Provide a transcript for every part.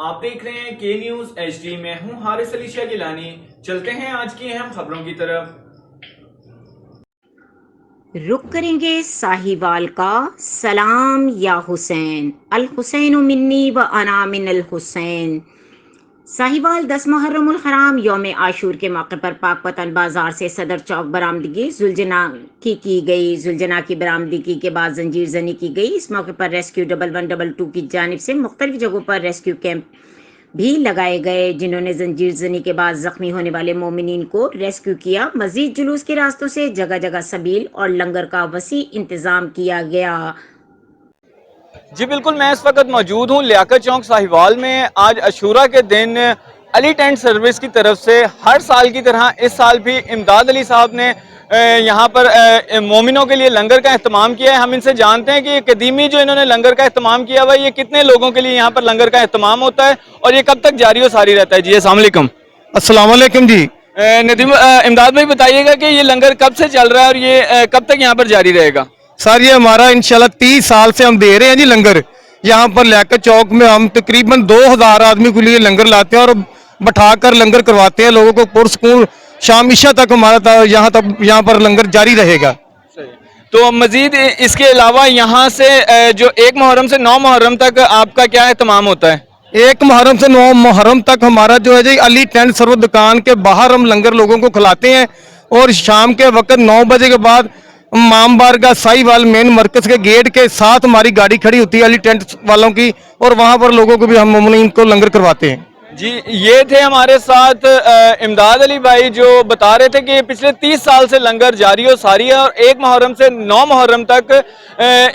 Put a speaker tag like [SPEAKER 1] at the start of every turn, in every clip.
[SPEAKER 1] آپ دیکھ رہے ہیں کے نیوز ایچ ڈی، میں ہوں حارث علی شاہ گیلانی۔ چلتے ہیں آج کی اہم خبروں کی طرف۔
[SPEAKER 2] رخ کریں گے ساہیوال کا سلام یا حسین، الحسین منی و انا من الحسین۔ ساہیوال 10 محرم الحرام یوم عاشور کے موقع پر پاک پتن بازار سے صدر چوک برآمدگی زلجنا کی گئی۔ زلجنا کی برآمدگی کے بعد زنجیر زنی کی گئی۔ اس موقع پر ریسکیو 1122 کی جانب سے مختلف جگہوں پر ریسکیو کیمپ بھی لگائے گئے، جنہوں نے زنجیر زنی کے بعد زخمی ہونے والے مومنین کو ریسکیو کیا۔ مزید جلوس کے راستوں سے جگہ جگہ سبیل اور لنگر کا وسیع انتظام کیا گیا۔
[SPEAKER 1] جی بالکل، میں اس وقت موجود ہوں لیاقت چوک ساہیوال میں۔ آج عاشورہ کے دن علی ٹینٹ سروس کی طرف سے ہر سال کی طرح اس سال بھی امداد علی صاحب نے یہاں پر مومنوں کے لیے لنگر کا اہتمام کیا ہے۔ ہم ان سے جانتے ہیں کہ یہ قدیمی جو انہوں نے لنگر کا اہتمام کیا ہوا ہے، یہ کتنے لوگوں کے لیے یہاں پر لنگر کا اہتمام ہوتا ہے اور یہ کب تک جاری و ساری رہتا ہے؟ جی السلام علیکم۔
[SPEAKER 3] السلام علیکم جی۔
[SPEAKER 1] ندیم امداد بھائی بتائیے گا کہ یہ لنگر کب سے چل رہا ہے اور یہ کب تک یہاں پر جاری رہے گا؟
[SPEAKER 3] سر یہ ہمارا انشاءاللہ 30 سال سے ہم دے رہے ہیں جی لنگر۔ یہاں پر لیاقت چوک میں ہم تقریباً 2000 آدمی کے لیے لنگر لاتے ہیں اور بٹھا کر لنگر کرواتے ہیں لوگوں کو پرسکون۔ شام عشاء تک ہمارا یہاں پر لنگر جاری رہے گا۔
[SPEAKER 1] تو مزید اس کے علاوہ یہاں سے جو 1 محرم سے 9 محرم تک آپ کا کیا اہتمام ہوتا ہے؟
[SPEAKER 3] 1 محرم سے 9 محرم تک ہمارا جو ہے جی علی ٹینٹ سروس دکان کے باہر ہم لنگر لوگوں کو کھلاتے ہیں، اور شام کے وقت 9 بجے کے بعد امام بارگاہ ساہیوال مین مرکز کے گیٹ کے ساتھ ہماری گاڑی کھڑی ہوتی ہے علی ٹینٹ والوں کی، اور وہاں پر لوگوں کو بھی ہم مومنین کو لنگر کرواتے ہیں۔
[SPEAKER 1] جی یہ تھے ہمارے ساتھ امداد علی بھائی، جو بتا رہے تھے کہ پچھلے 30 سال سے لنگر جاری و ساری ہے، اور 1 محرم سے 9 محرم تک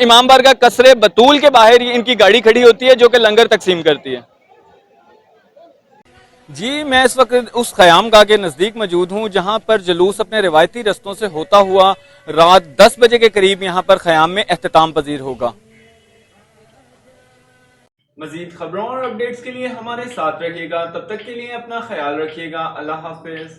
[SPEAKER 1] امام بارگاہ قصر بطول کے باہر ان کی گاڑی کھڑی ہوتی ہے جو کہ لنگر تقسیم کرتی ہے۔ جی میں اس وقت اس خیام گاہ کے نزدیک موجود ہوں جہاں پر جلوس اپنے روایتی رستوں سے ہوتا ہوا رات 10 بجے کے قریب یہاں پر خیام میں اختتام پذیر ہوگا۔ مزید خبروں اور اپڈیٹس کے لیے ہمارے ساتھ رہیے گا، تب تک کے لیے اپنا خیال رکھیے گا۔ اللہ حافظ۔